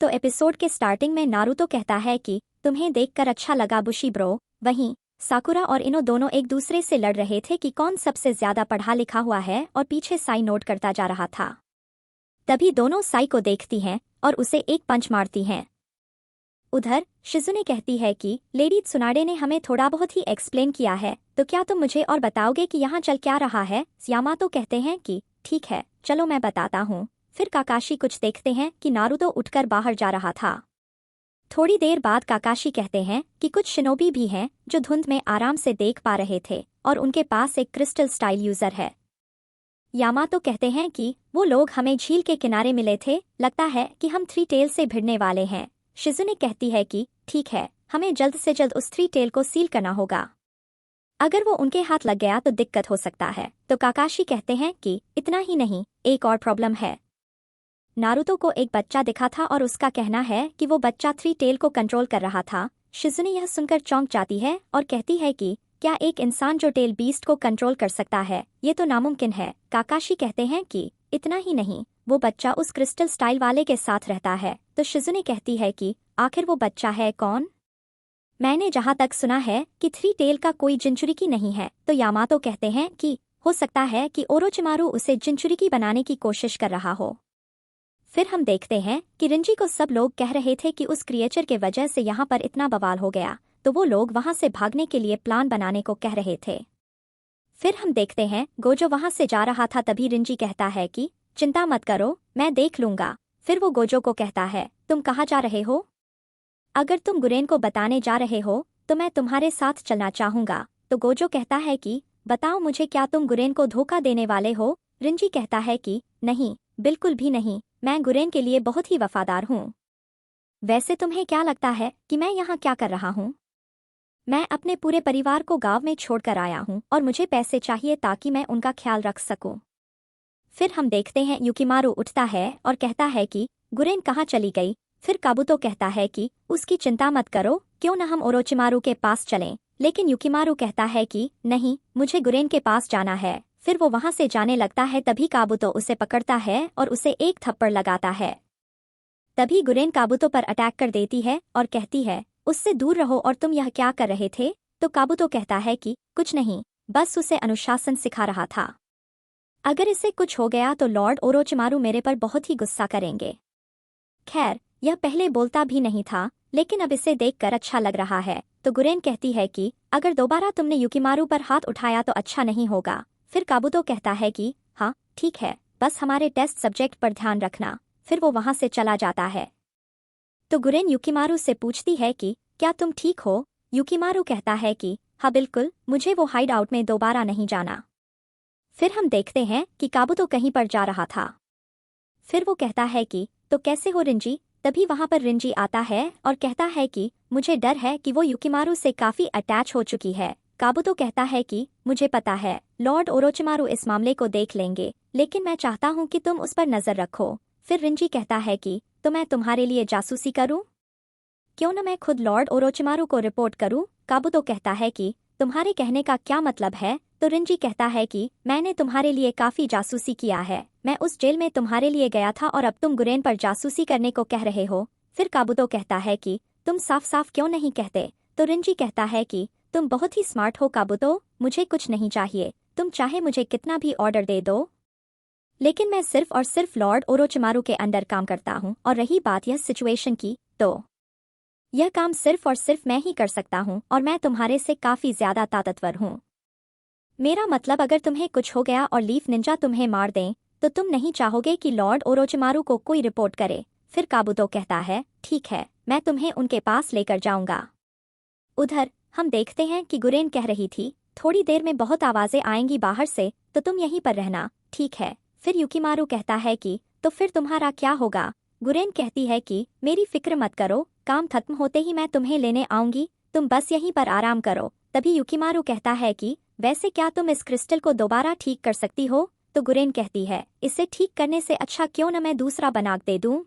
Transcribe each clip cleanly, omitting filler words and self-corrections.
तो एपिसोड के स्टार्टिंग में नारुतो कहता है कि तुम्हें देखकर अच्छा लगा बुशी ब्रो। वहीं साकुरा और इनो दोनों एक दूसरे से लड़ रहे थे कि कौन सबसे ज्यादा पढ़ा लिखा हुआ है और पीछे साई नोट करता जा रहा था। तभी दोनों साई को देखती हैं और उसे एक पंच मारती हैं। उधर शिजुने कहती है कि लेडी त्सुनाडे ने हमें थोड़ा बहुत ही एक्सप्लेन किया है, तो क्या तुम मुझे और बताओगे कि यहाँ चल क्या रहा है। यामातो कहते हैं कि ठीक है चलो मैं बताता हूँ। फिर काकाशी कुछ देखते हैं कि नारुतो उठकर बाहर जा रहा था। थोड़ी देर बाद काकाशी कहते हैं कि कुछ शिनोबी भी हैं जो धुंध में आराम से देख पा रहे थे और उनके पास एक क्रिस्टल स्टाइल यूजर है। यामातो कहते हैं कि वो लोग हमें झील के किनारे मिले थे, लगता है कि हम थ्री टेल से भिड़ने वाले हैं। शिजुने कहती है कि ठीक है हमें जल्द से जल्द उस थ्री टेल को सील करना होगा, अगर वो उनके हाथ लग गया तो दिक्कत हो सकता है। तो काकाशी कहते हैं कि इतना ही नहीं, एक और प्रॉब्लम है। नारुतो को एक बच्चा दिखा था और उसका कहना है कि वो बच्चा थ्री टेल को कंट्रोल कर रहा था। शिजुने यह सुनकर चौंक जाती है और कहती है कि क्या एक इंसान जो टेल बीस्ट को कंट्रोल कर सकता है, ये तो नामुमकिन है। काकाशी कहते हैं कि इतना ही नहीं, वो बच्चा उस क्रिस्टल स्टाइल वाले के साथ रहता है। तो शिजुने कहती है कि आखिर वो बच्चा है कौन। मैंने जहां तक सुना है कि थ्री टेल का कोई जिंचुरिकी नहीं है। तो यामातो कहते हैं कि हो सकता है कि ओरोचिमारू उसे जिंचुरिकी बनाने की कोशिश कर रहा हो। फिर हम देखते हैं कि रिंजी को सब लोग कह रहे थे कि उस क्रिएचर के वजह से यहाँ पर इतना बवाल हो गया, तो वो लोग वहां से भागने के लिए प्लान बनाने को कह रहे थे। फिर हम देखते हैं गोजो वहां से जा रहा था, तभी रिंजी कहता है कि चिंता मत करो मैं देख लूंगा। फिर वो गोजो को कहता है तुम कहाँ जा रहे हो, अगर तुम गुरेन को बताने जा रहे हो तो मैं तुम्हारे साथ चलना चाहूंगा। तो गोजो कहता है कि बताओ मुझे, क्या तुम गुरेन को धोखा देने वाले हो। रिंजी कहता है कि नहीं बिल्कुल भी नहीं, मैं गुरेन के लिए बहुत ही वफादार हूँ। वैसे तुम्हें क्या लगता है कि मैं यहाँ क्या कर रहा हूँ। मैं अपने पूरे परिवार को गांव में छोड़कर आया हूँ और मुझे पैसे चाहिए ताकि मैं उनका ख्याल रख सकूं। फिर हम देखते हैं युकिमारू उठता है और कहता है कि गुरेन कहाँ चली गई। फिर काबुतो कहता है कि उसकी चिंता मत करो, क्यों न हम ओरोचिमारू के पास चलें। लेकिन युकिमारू कहता है कि नहीं, मुझे गुरेन के पास जाना है। फिर वो वहां से जाने लगता है, तभी काबुतो उसे पकड़ता है और उसे एक थप्पड़ लगाता है। तभी गुरेन काबुतो पर अटैक कर देती है और कहती है उससे दूर रहो और तुम यह क्या कर रहे थे। तो काबुतो कहता है कि कुछ नहीं, बस उसे अनुशासन सिखा रहा था। अगर इसे कुछ हो गया तो लॉर्ड ओरोचिमारू मेरे पर बहुत ही गुस्सा करेंगे। खैर यह पहले बोलता भी नहीं था, लेकिन अब इसे देखकर अच्छा लग रहा है। तो गुरेन कहती है कि अगर दोबारा तुमने युकिमारू पर हाथ उठाया तो अच्छा नहीं होगा। फिर काबुतो कहता है कि हाँ ठीक है, बस हमारे टेस्ट सब्जेक्ट पर ध्यान रखना। फिर वो वहां से चला जाता है। तो गुरेन युकिमारू से पूछती है कि क्या तुम ठीक हो। युकिमारू कहता है कि हाँ बिल्कुल, मुझे वो हाइड आउट में दोबारा नहीं जाना। फिर हम देखते हैं कि काबुतो कहीं पर जा रहा था। फिर वो कहता है कि तो कैसे हो रिंजी। तभी वहां पर रिंजी आता है और कहता है कि मुझे डर है कि वो युकिमारू से काफी अटैच हो चुकी है। काबुतो कहता है कि मुझे पता है लॉर्ड ओरोचिमारू इस मामले को देख लेंगे, लेकिन मैं चाहता हूँ कि तुम उस पर नजर रखो। फिर रिंजी कहता है कि तो मैं तुम्हारे लिए जासूसी करूं, क्यों न मैं खुद लॉर्ड ओरोचिमारू को रिपोर्ट करूं। काबुतो कहता है कि तुम्हारे कहने का क्या मतलब है। तो रिंजी कहता है कि मैंने तुम्हारे लिए काफी जासूसी किया है, मैं उस जेल में तुम्हारे लिए गया था और अब तुम गुरेन पर जासूसी करने को कह रहे हो। फिर काबुतो कहता है कि तुम साफ साफ क्यों नहीं कहते। तो रिंजी कहता है कि तुम बहुत ही स्मार्ट हो काबुतो, मुझे कुछ नहीं चाहिए, तुम चाहे मुझे कितना भी ऑर्डर दे दो, लेकिन मैं सिर्फ और सिर्फ लॉर्ड ओरोचिमारू के अंडर काम करता हूँ। और रही बात यह सिचुएशन की, तो यह काम सिर्फ और सिर्फ मैं ही कर सकता हूँ और मैं तुम्हारे से काफी ज्यादा ताकतवर हूँ। मेरा मतलब अगर तुम्हें कुछ हो गया और लीफ निंजा तुम्हें मार दें तो तुम नहीं चाहोगे कि लॉर्ड ओरोचिमारू को कोई रिपोर्ट करे। फिर काबुतो कहता है ठीक है, मैं तुम्हें उनके पास लेकर जाऊंगा। उधर हम देखते हैं कि गुरेन कह रही थी थोड़ी देर में बहुत आवाजें आएंगी बाहर से, तो तुम यहीं पर रहना, ठीक है। फिर युकिमारू कहता है कि तो फिर तुम्हारा क्या होगा। गुरेन कहती है कि मेरी फिक्र मत करो, काम खत्म होते ही मैं तुम्हें लेने आऊंगी, तुम बस यहीं पर आराम करो। तभी युकिमारू कहता है कि वैसे क्या तुम इस क्रिस्टल को दोबारा ठीक कर सकती हो। तो गुरेन कहती है इसे ठीक करने से अच्छा क्यों न मैं दूसरा बना दे दूं।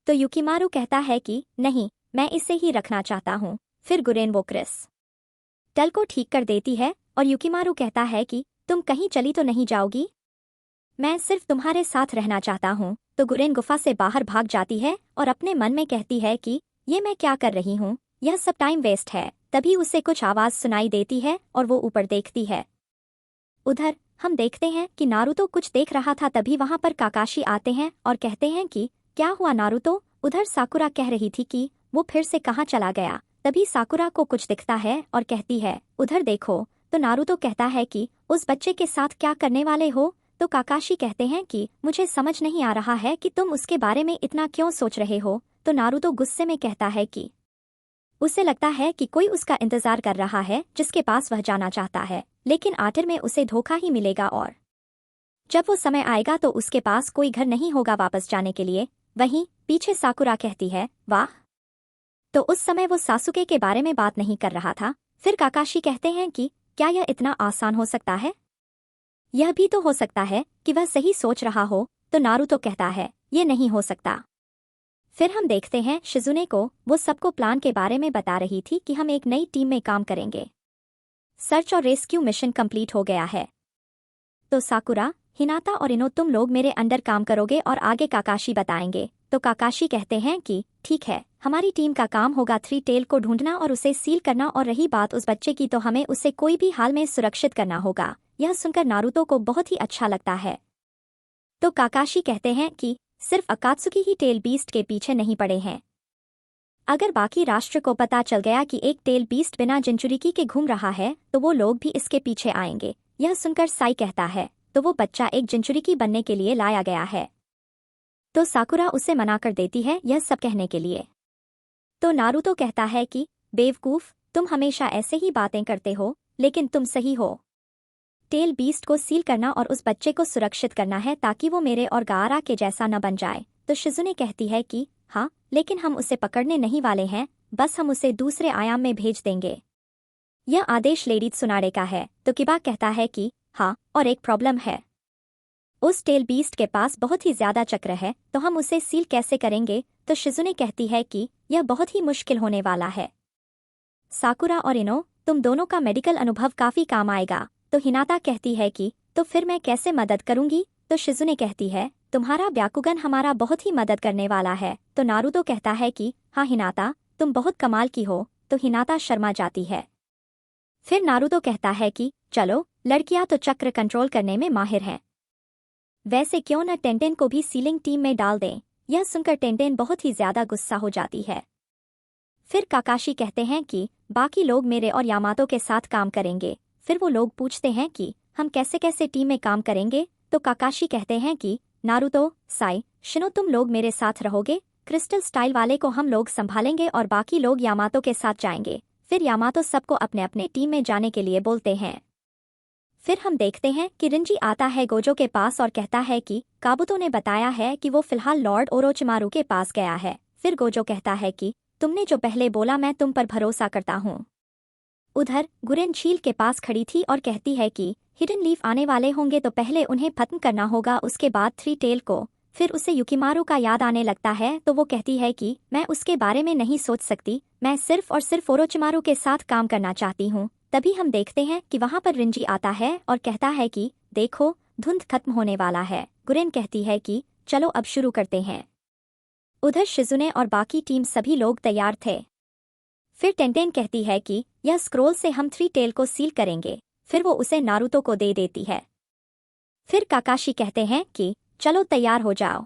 तो युकिमारू कहता है कि नहीं, मैं इसे ही रखना चाहता हूँ। फिर गुरेन वो क्रिस्टल को ठीक कर देती है और युकिमारू कहता है कि तुम कहीं चली तो नहीं जाओगी। मैं सिर्फ तुम्हारे साथ रहना चाहता हूँ। तो गुरेन गुफा से बाहर भाग जाती है और अपने मन में कहती है कि ये मैं क्या कर रही हूँ, यह सब टाइम वेस्ट है। तभी उसे कुछ आवाज सुनाई देती है और वो ऊपर देखती है। उधर हम देखते हैं कि नारुतो कुछ देख रहा था, तभी वहां पर काकाशी आते हैं और कहते हैं कि क्या हुआ नारुतो। उधर साकुरा कह रही थी कि वो फिर से कहाँ चला गया। तभी साकुरा को कुछ दिखता है और कहती है उधर देखो। तो नारुतो कहता है कि उस बच्चे के साथ क्या करने वाले हो। तो काकाशी कहते हैं कि मुझे समझ नहीं आ रहा है कि तुम उसके बारे में इतना क्यों सोच रहे हो। तो नारुतो गुस्से में कहता है कि उसे लगता है कि कोई उसका इंतजार कर रहा है जिसके पास वह जाना चाहता है, लेकिन आखिर में उसे धोखा ही मिलेगा और जब वो समय आएगा तो उसके पास कोई घर नहीं होगा वापस जाने के लिए। वहीं पीछे साकुरा कहती है वाह। तो उस समय वो सासुके के बारे में बात नहीं कर रहा था। फिर काकाशी कहते हैं कि क्या यह इतना आसान हो सकता है। यह भी तो हो सकता है कि वह सही सोच रहा हो। तो नारुतो कहता है ये नहीं हो सकता। फिर हम देखते हैं शिजुने को, वो सबको प्लान के बारे में बता रही थी कि हम एक नई टीम में काम करेंगे। सर्च और रेस्क्यू मिशन कंप्लीट हो गया है। तो साकुरा, हिनाता और इनो तुम लोग मेरे अंडर काम करोगे और आगे काकाशी बताएंगे। तो काकाशी कहते हैं कि ठीक है, हमारी टीम का काम होगा थ्री टेल को ढूंढना और उसे सील करना, और रही बात उस बच्चे की तो हमें उसे कोई भी हाल में सुरक्षित करना होगा। यह सुनकर नारुतो को बहुत ही अच्छा लगता है। तो काकाशी कहते हैं कि सिर्फ अकात्सुकी ही टेल बीस्ट के पीछे नहीं पड़े हैं। अगर बाकी राष्ट्र को पता चल गया कि एक टेल बीस्ट बिना जिंचुरिकी के घूम रहा है तो वो लोग भी इसके पीछे आएंगे। यह सुनकर साई कहता है तो वो बच्चा एक जिंचुरिकी बनने के लिए लाया गया है। तो साकुरा उसे मना कर देती है यह सब कहने के लिए। तो नारुतो कहता है कि बेवकूफ, तुम हमेशा ऐसे ही बातें करते हो, लेकिन तुम सही हो। टेल बीस्ट को सील करना और उस बच्चे को सुरक्षित करना है ताकि वो मेरे और गारा के जैसा न बन जाए। तो शिजुने कहती है कि हाँ, लेकिन हम उसे पकड़ने नहीं वाले हैं, बस हम उसे दूसरे आयाम में भेज देंगे। यह आदेश लेडी त्सुनाडे का है। तो किबा कहता है कि हाँ, और एक प्रॉब्लम है। उस टेल बीस्ट के पास बहुत ही ज्यादा चक्र है, तो हम उसे सील कैसे करेंगे। तो शिजुने कहती है कि यह बहुत ही मुश्किल होने वाला है। साकुरा और इनो, तुम दोनों का मेडिकल अनुभव काफी काम आएगा। तो हिनाता कहती है कि तो फिर मैं कैसे मदद करूंगी। तो शिजुने कहती है तुम्हारा ब्याकुगन हमारा बहुत ही मदद करने वाला है। तो नारुतो कहता है कि हाँ हिनाता, तुम बहुत कमाल की हो। तो हिनाता शर्मा जाती है। फिर नारुतो कहता है कि चलो, लड़कियां तो चक्र कंट्रोल करने में माहिर हैं, वैसे क्यों न टेंटेन को भी सीलिंग टीम में डाल दें। यह सुनकर टेंटेन बहुत ही ज्यादा गुस्सा हो जाती है। फिर काकाशी कहते हैं कि बाकी लोग मेरे और यामातो के साथ काम करेंगे। फिर वो लोग पूछते हैं कि हम कैसे कैसे टीम में काम करेंगे। तो काकाशी कहते हैं कि नारुतो, साई, शिनो तुम लोग मेरे साथ रहोगे, क्रिस्टल स्टाइल वाले को हम लोग संभालेंगे और बाकी लोग यामातो के साथ जाएंगे। फिर यामातो सबको अपने अपने टीम में जाने के लिए बोलते हैं। फिर हम देखते हैं कि रिंजी आता है गोजो के पास और कहता है कि काबुतो ने बताया है कि वो फिलहाल लॉर्ड ओरोचिमारू के पास गया है। फिर गोजो कहता है कि तुमने जो पहले बोला मैं तुम पर भरोसा करता हूँ। उधर गुरेन झील के पास खड़ी थी और कहती है कि हिडन लीफ आने वाले होंगे तो पहले उन्हें खत्म करना होगा, उसके बाद थ्री टेल को। फिर उसे युकिमारू का याद आने लगता है तो वो कहती है कि मैं उसके बारे में नहीं सोच सकती, मैं सिर्फ और सिर्फ ओरोचिमारू के साथ काम करना चाहती हूँ। तभी हम देखते हैं कि वहाँ पर रिंजी आता है और कहता है कि देखो, धुंध खत्म होने वाला है। गुरेन कहती है कि चलो अब शुरू करते हैं। उधर शिजुने और बाकी टीम सभी लोग तैयार थे। फिर टेंटेन कहती है कि यह स्क्रोल से हम थ्री टेल को सील करेंगे। फिर वो उसे नारुतो को दे देती है। फिर काकाशी कहते हैं कि चलो तैयार हो जाओ।